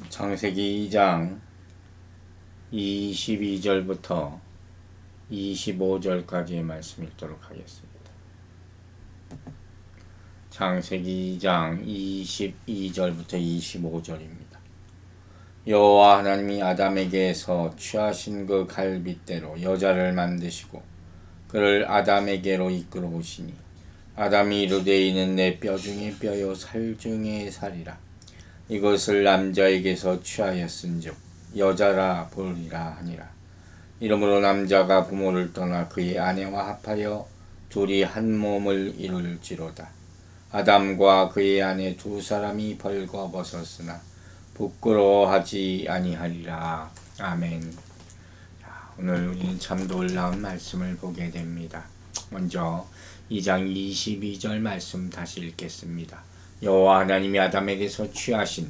창세기 2장 22절부터 25절까지의 말씀 읽도록 하겠습니다. 창세기 2장 22절부터 25절입니다. 여호와 하나님이 아담에게서 취하신 그 갈빗대로 여자를 만드시고 그를 아담에게로 이끌어 오시니 아담이 이르되 이는 내 뼈 중에 뼈요 살 중에 살이라. 이것을 남자에게서 취하였은즉 여자라 부르리라 하니라. 이러므로 남자가 부모를 떠나 그의 아내와 합하여 둘이 한 몸을 이룰지로다. 아담과 그의 아내 두 사람이 벌거벗었으나 부끄러워하지 아니하리라. 아멘. 오늘 우리는 참 놀라운 말씀을 보게 됩니다. 먼저 2장 22절 말씀 다시 읽겠습니다. 여호와 하나님이 아담에게서 취하신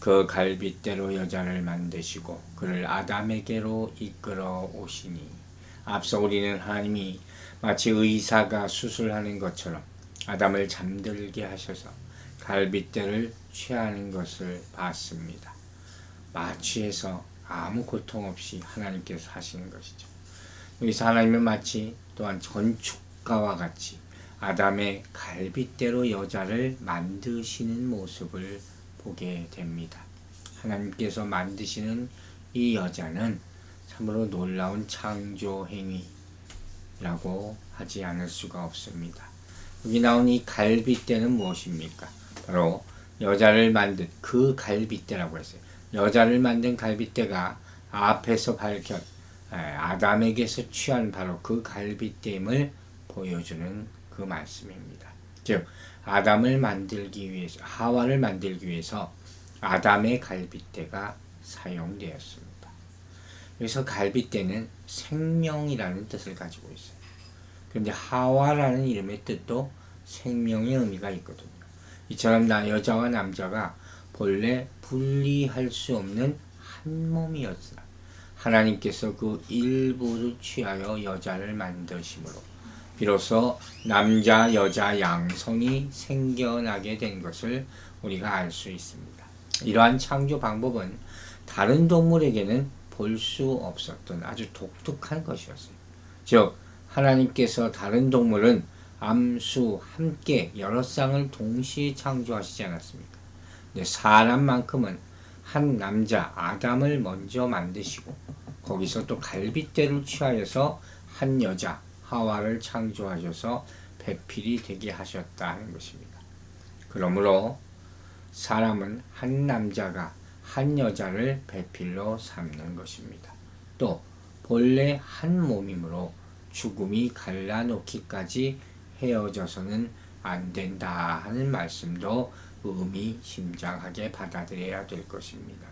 그 갈빗대로 여자를 만드시고 그를 아담에게로 이끌어 오시니. 앞서 우리는 하나님이 마치 의사가 수술하는 것처럼 아담을 잠들게 하셔서 갈빗대를 취하는 것을 봤습니다. 마취해서 아무 고통 없이 하나님께서 하시는 것이죠. 여기서 하나님은 마치 또한 건축가와 같이 아담의 갈빗대로 여자를 만드시는 모습을 보게 됩니다. 하나님께서 만드시는 이 여자는 참으로 놀라운 창조 행위라고 하지 않을 수가 없습니다. 여기 나온 이 갈빗대는 무엇입니까? 바로 여자를 만든 그 갈빗대라고 했어요. 여자를 만든 갈빗대가 앞에서 밝혔 아담에게서 취한 바로 그 갈빗대임을 보여주는 그 말씀입니다. 즉 아담을 만들기 위해서, 하와를 만들기 위해서 아담의 갈빗대가 사용되었습니다. 여기서 갈빗대는 생명이라는 뜻을 가지고 있어요. 그런데 하와라는 이름의 뜻도 생명의 의미가 있거든요. 이처럼 여자와 남자가 본래 분리할 수 없는 한 몸이었으나 하나님께서 그 일부를 취하여 여자를 만드심으로 비로소 남자, 여자 양성이 생겨나게 된 것을 우리가 알 수 있습니다. 이러한 창조 방법은 다른 동물에게는 볼 수 없었던 아주 독특한 것이었어요. 즉 하나님께서 다른 동물은 암수 함께 여러 쌍을 동시에 창조하시지 않았습니까? 근데 사람만큼은 한 남자 아담을 먼저 만드시고 거기서 또 갈빗대를 취하여서 한 여자 하와를 창조하셔서 배필이 되게 하셨다 하는 것입니다. 그러므로 사람은 한 남자가 한 여자를 배필로 삼는 것입니다. 또 본래 한 몸이므로 죽음이 갈라놓기까지 헤어져서는 안 된다 하는 말씀도 의미심장하게 받아들여야 될 것입니다.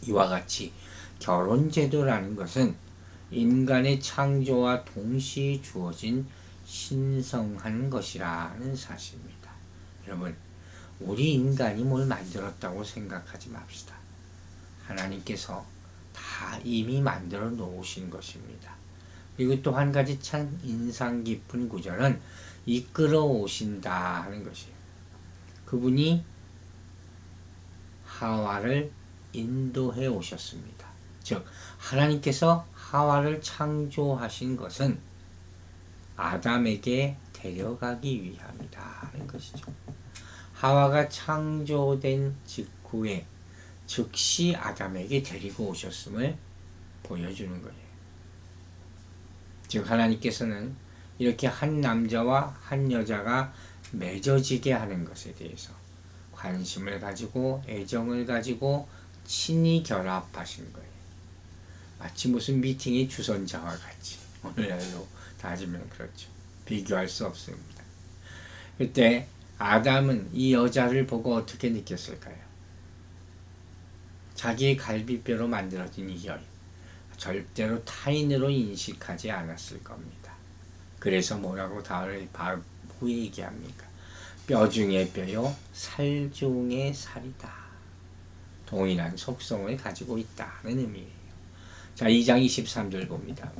이와 같이 결혼제도라는 것은 인간의 창조와 동시에 주어진 신성한 것이라는 사실입니다. 여러분, 우리 인간이 뭘 만들었다고 생각하지 맙시다. 하나님께서 다 이미 만들어 놓으신 것입니다. 그리고 또 한 가지 참 인상 깊은 구절은 이끌어 오신다 하는 것이에요. 그분이 하와를 인도해 오셨습니다. 즉 하나님께서 하와를 창조하신 것은 아담에게 데려가기 위함이다 하는 것이죠. 하와가 창조된 직후에 즉시 아담에게 데리고 오셨음을 보여주는 거예요. 즉 하나님께서는 이렇게 한 남자와 한 여자가 맺어지게 하는 것에 대해서 관심을 가지고 애정을 가지고 친히 결합하신 거예요. 마치 무슨 미팅의 주선자와 같이, 오늘날로 따지면 그렇죠. 비교할 수 없습니다. 그때 아담은 이 여자를 보고 어떻게 느꼈을까요? 자기의 갈빗뼈로 만들어진 이 여인, 절대로 타인으로 인식하지 않았을 겁니다. 그래서 뭐라고 후에 얘기합니까? 뼈 중에 뼈요, 살 중에 살이다. 동일한 속성을 가지고 있다는 의미예요. 자, 2장 23절 봅니다.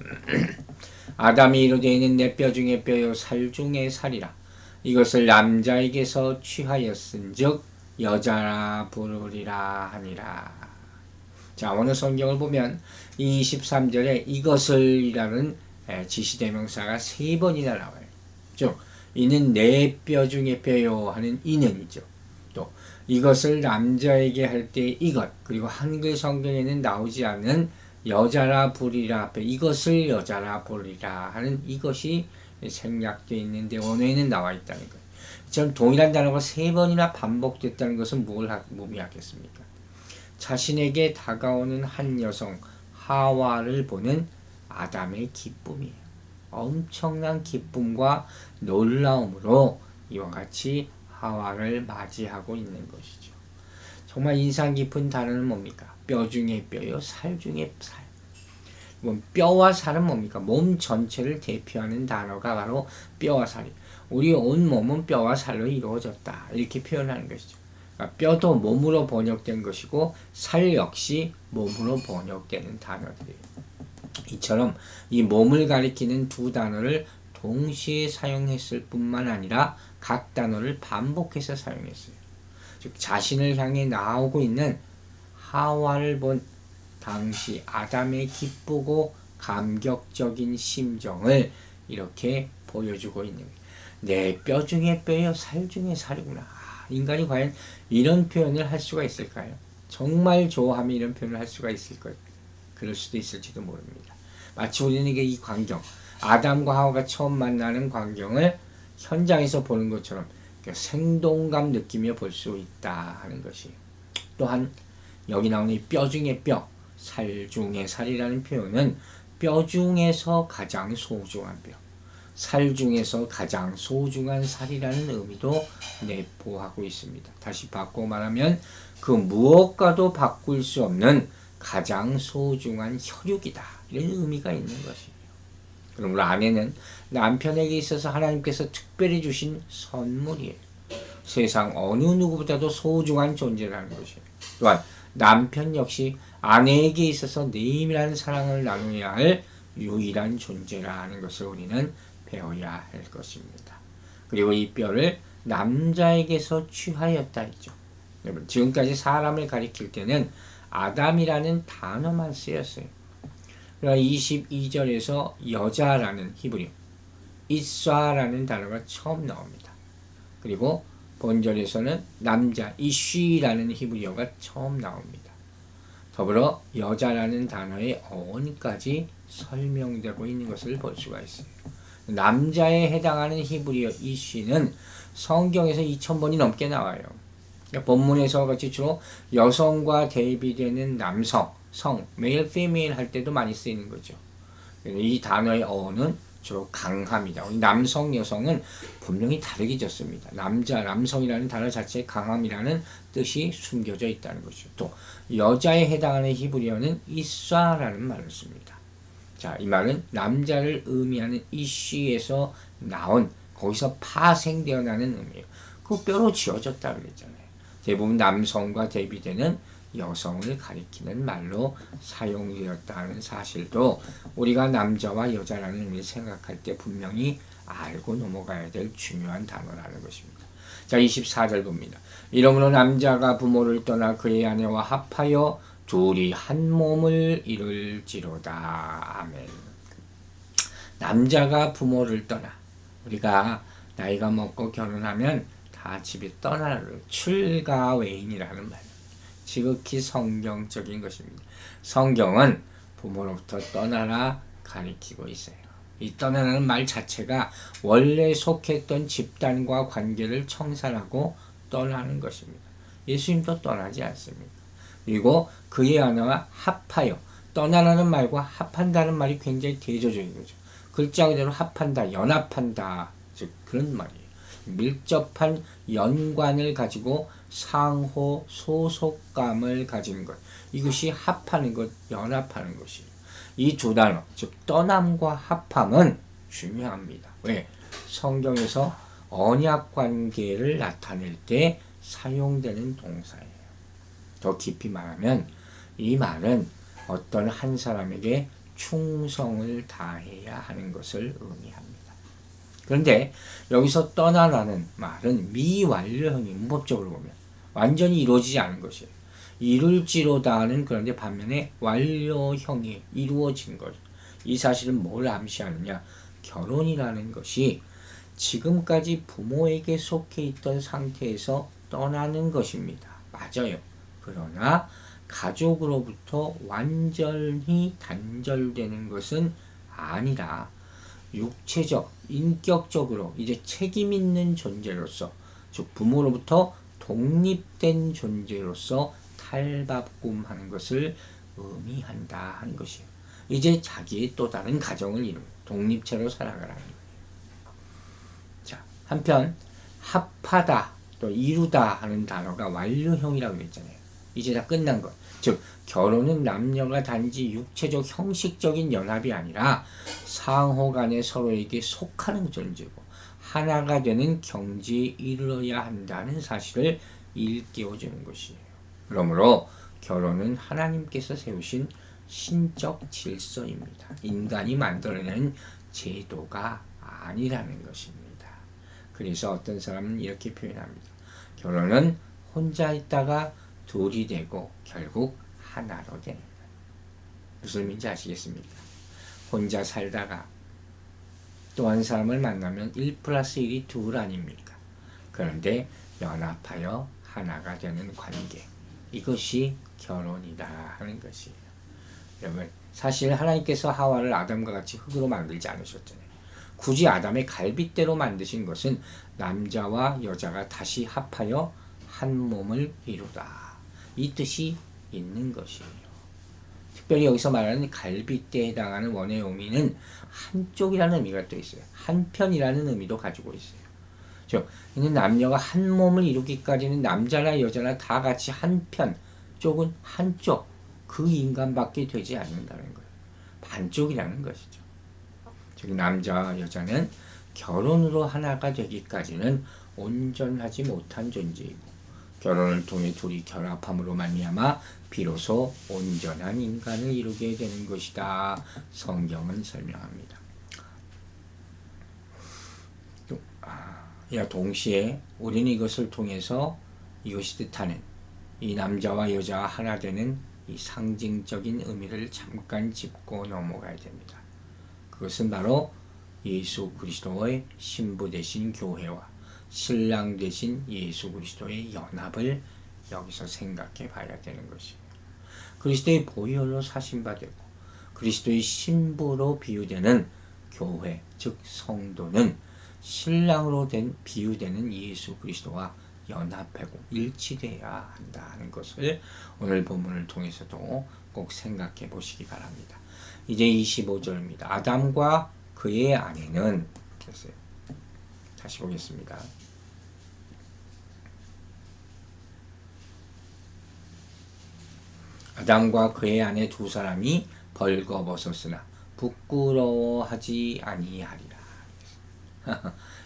아담이 이르되 이는 내 뼈 중에 뼈요 살 중에 살이라. 이것을 남자에게서 취하였은즉 여자라 부르리라 하니라. 자, 오늘 성경을 보면 23절에 이것을이라는 지시대명사가 3번이나 나와요. 즉 이는 내 뼈 중에 뼈요 하는 이는이죠. 또 이것을 남자에게 할 때 이것, 그리고 한글 성경에는 나오지 않는 여자라 부리라 앞에 이것을 여자라 부리라 하는 이것이 생략되어 있는데 원어에는 나와 있다는 거예요. 좀 동일한 단어가 3번이나 반복됐다는 것은 뭘 의미하겠습니까? 자신에게 다가오는 한 여성 하와를 보는 아담의 기쁨이에요. 엄청난 기쁨과 놀라움으로 이와 같이 하와를 맞이하고 있는 것이죠. 정말 인상 깊은 단어는 뭡니까? 뼈 중에 뼈요, 살 중에 살. 뼈와 살은 뭡니까? 몸 전체를 대표하는 단어가 바로 뼈와 살이에요. 우리 온 몸은 뼈와 살로 이루어졌다. 이렇게 표현하는 것이죠. 그러니까 뼈도 몸으로 번역된 것이고 살 역시 몸으로 번역되는 단어들이에요. 이처럼 이 몸을 가리키는 두 단어를 동시에 사용했을 뿐만 아니라 각 단어를 반복해서 사용했어요. 즉 자신을 향해 나오고 있는 하와를 본 당시 아담의 기쁘고 감격적인 심정을 이렇게 보여주고 있는 거예요. 내 뼈 중에 뼈요, 살 중에 살이구나. 인간이 과연 이런 표현을 할 수가 있을까요? 정말 좋아하면 이런 표현을 할 수가 있을 거예요. 그럴 수도 있을지도 모릅니다. 마치 우리는 이 광경, 아담과 하와가 처음 만나는 광경을 현장에서 보는 것처럼 생동감 느끼며 볼 수 있다 하는 것이. 또한 여기 나오는 뼈 중에 뼈, 살 중에 살이라는 표현은 뼈 중에서 가장 소중한 뼈, 살 중에서 가장 소중한 살이라는 의미도 내포하고 있습니다. 다시 바꿔 말하면 그 무엇과도 바꿀 수 없는 가장 소중한 혈육이다. 이런 의미가 있는 것이에요. 그러므로 아내는 남편에게 있어서 하나님께서 특별히 주신 선물이에요. 세상 어느 누구보다도 소중한 존재라는 것이에요. 또한 남편 역시 아내에게 있어서 내밀한 사랑을 나누어야 할 유일한 존재라는 것을 우리는 배워야 할 것입니다. 그리고 이 뼈를 남자에게서 취하였다 했죠. 여러분, 지금까지 사람을 가리킬 때는 아담이라는 단어만 쓰였어요. 그러나 22절에서 여자라는 히브리어, 이쏴라는 단어가 처음 나옵니다. 그리고 본절에서는 남자, 이쉬라는 히브리어가 처음 나옵니다. 더불어 여자라는 단어의 어원까지 설명되고 있는 것을 볼 수가 있어요. 남자에 해당하는 히브리어 이쉬는 성경에서 2000번이 넘게 나와요. 본문에서 같이 주로 여성과 대비되는 남성, 성, male, female 할 때도 많이 쓰이는 거죠. 이 단어의 어원은 주로 강함이다. 남성, 여성은 분명히 다르게 졌습니다. 남성이라는 단어 자체에 강함이라는 뜻이 숨겨져 있다는 거죠. 또 여자에 해당하는 히브리어는 이쏴라는 말을 씁니다. 자, 이 말은 남자를 의미하는 이쉬에서 나온, 거기서 파생되어 나는 의미예요. 그 뼈로 지어졌다 그랬잖아요. 대부분 남성과 대비되는 여성을 가리키는 말로 사용되었다는 사실도 우리가 남자와 여자라는 의미를 생각할 때 분명히 알고 넘어가야 될 중요한 단어라는 것입니다. 자, 24절 봅니다. 이러므로 남자가 부모를 떠나 그의 아내와 합하여 둘이 한 몸을 이룰지로다. 아멘. 남자가 부모를 떠나, 우리가 나이가 먹고 결혼하면 다 집에 떠나는 출가 외인이라는 말, 지극히 성경적인 것입니다. 성경은 부모로부터 떠나라 가리키고 있어요. 이 떠나라는 말 자체가 원래 속했던 집단과 관계를 청산하고 떠나는 것입니다. 예수님도 떠나지 않습니다. 그리고 그의 아내와 합하여, 떠나라는 말과 합한다는 말이 굉장히 대조적인 거죠. 글자 그대로 합한다, 연합한다, 즉 그런 말이에요. 밀접한 연관을 가지고 상호 소속감을 가지는 것, 이것이 합하는 것, 연합하는 것이에요. 이 두 단어, 즉 떠남과 합함은 중요합니다. 왜? 성경에서 언약 관계를 나타낼 때 사용되는 동사예요. 더 깊이 말하면 이 말은 어떤 한 사람에게 충성을 다해야 하는 것을 의미합니다. 그런데 여기서 떠나라는 말은 미완료형이 문법적으로 보면 완전히 이루어지지 않은 것이에요. 이룰지로다는 그런데 반면에 완료형이 이루어진 것. 이 사실은 뭘 암시하느냐? 결혼이라는 것이 지금까지 부모에게 속해 있던 상태에서 떠나는 것입니다. 맞아요. 그러나 가족으로부터 완전히 단절되는 것은 아니라 육체적, 인격적으로 이제 책임 있는 존재로서, 즉 부모로부터 독립된 존재로서 탈바꿈하는 것을 의미한다 하는 것이에요. 이제 자기의 또 다른 가정을 이루고 독립체로 살아가라는 거예요. 자, 한편 합하다 또 이루다 하는 단어가 완료형이라고 했잖아요. 이제 다 끝난 것. 즉 결혼은 남녀가 단지 육체적 형식적인 연합이 아니라 상호간에 서로에게 속하는 존재고 하나가 되는 경지에 이르러야 한다는 사실을 일깨워주는 것이에요. 그러므로 결혼은 하나님께서 세우신 신적 질서입니다. 인간이 만들어낸 제도가 아니라는 것입니다. 그래서 어떤 사람은 이렇게 표현합니다. 결혼은 혼자 있다가 둘이 되고 결국 하나로 되는 거예요. 무슨 의미인지 아시겠습니까? 혼자 살다가 또 한 사람을 만나면 1+1이 2 아닙니까? 그런데 연합하여 하나가 되는 관계, 이것이 결혼이다 하는 것이에요. 여러분, 사실 하나님께서 하와를 아담과 같이 흙으로 만들지 않으셨잖아요. 굳이 아담의 갈빗대로 만드신 것은 남자와 여자가 다시 합하여 한 몸을 이루다, 이 뜻이 있는 것이에요. 특별히 여기서 말하는 갈빗대에 해당하는 원의 의미는 한쪽이라는 의미가 또 있어요. 한편이라는 의미도 가지고 있어요. 즉, 이는 남녀가 한 몸을 이루기까지는 남자나 여자나 다 같이 한편, 쪽은 한쪽, 그 인간밖에 되지 않는다는 거예요. 반쪽이라는 것이죠. 즉, 남자와 여자는 결혼으로 하나가 되기까지는 온전하지 못한 존재이고 결혼을 통해 둘이 결합함으로 말미암아 비로소 온전한 인간을 이루게 되는 것이다. 성경은 설명합니다. 이와 동시에 우리는 이것을 통해서 이것이 뜻하는 이 남자와 여자와 하나 되는 이 상징적인 의미를 잠깐 짚고 넘어가야 됩니다. 그것은 바로 예수 그리스도의 신부 되신 교회와 신랑 되신 예수 그리스도의 연합을 여기서 생각해 봐야 되는 것이에요. 그리스도의 보혈로 사신받았고 그리스도의 신부로 비유되는 교회, 즉 성도는 신랑으로 비유되는 예수 그리스도와 연합하고 일치되어야 한다는 것을 오늘 본문을 통해서도 꼭 생각해 보시기 바랍니다. 이제 25절입니다. 아담과 그의 아내는, 다시 보겠습니다. 아담과 그의 아내 두 사람이 벌거벗었으나 부끄러워하지 아니하리라.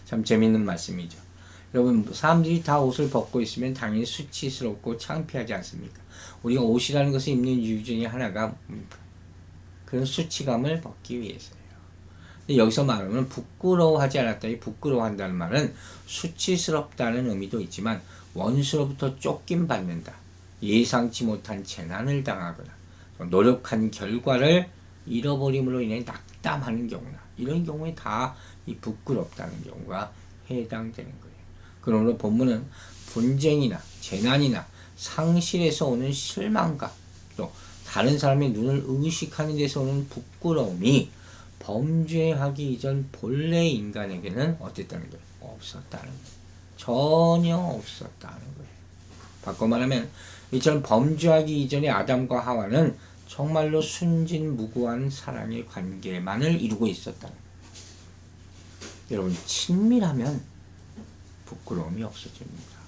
참 재밌는 말씀이죠. 여러분, 사람들이 다 옷을 벗고 있으면 당연히 수치스럽고 창피하지 않습니까? 우리가 옷이라는 것을 입는 이유 중에 하나가 그런 수치감을 벗기 위해서예요. 근데 여기서 말하면 부끄러워하지 않았다. 이 부끄러워한다는 말은 수치스럽다는 의미도 있지만 원수로부터 쫓김 받는다, 예상치 못한 재난을 당하거나 노력한 결과를 잃어버림으로 인해 낙담하는 경우나 이런 경우에 다 이 부끄럽다는 경우가 해당되는 거예요. 그러므로 본문은 분쟁이나 재난이나 상실에서 오는 실망감, 또 다른 사람의 눈을 의식하는 데서 오는 부끄러움이 범죄하기 이전 본래 인간에게는 어땠다는 거예요? 없었다는 거예요. 전혀 없었다는 거예요. 바꿔 말하면 이처럼 범죄하기 이전의 아담과 하와는 정말로 순진무구한 사랑의 관계만을 이루고 있었다는 거예요. 여러분, 친밀하면 부끄러움이 없어집니다.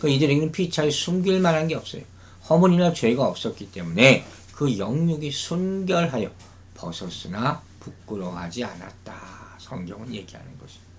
그 이들에게는 피차에 숨길 만한 게 없어요. 허물이나 죄가 없었기 때문에 그 영육이 순결하여 벗었으나 부끄러워하지 않았다. 성경은 얘기하는 것입니다.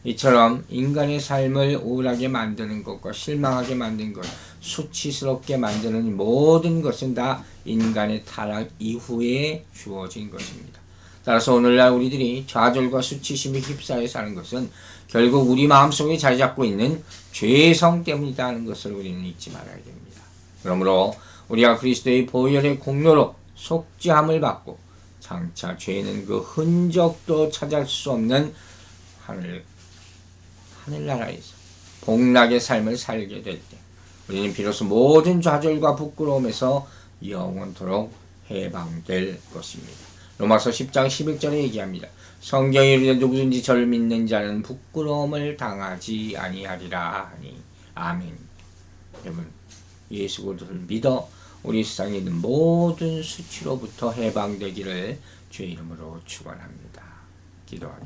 이처럼 인간의 삶을 우울하게 만드는 것과 실망하게 만드는 것, 수치스럽게 만드는 모든 것은 다 인간의 타락 이후에 주어진 것입니다. 따라서 오늘날 우리들이 좌절과 수치심에 휩싸여 사는 것은 결국 우리 마음속에 자리 잡고 있는 죄의 성 때문이다 하는 것을 우리는 잊지 말아야 됩니다. 그러므로 우리가 그리스도의 보혈의 공로로 속죄함을 받고 장차 죄는 그 흔적도 찾을 수 없는 하늘나라에서 복락의 삶을 살게 될 때 우리는 비로소 모든 좌절과 부끄러움에서 영원토록 해방될 것입니다. 로마서 10장 11절에 얘기합니다. 성경에 이르되 누구든지 저를 믿는 자는 부끄러움을 당하지 아니하리라 하니 아멘. 여러분 예수 그리스도를 믿어 우리 세상에 있는 모든 수치로부터 해방되기를 주의 이름으로 축원합니다. 기도합니다.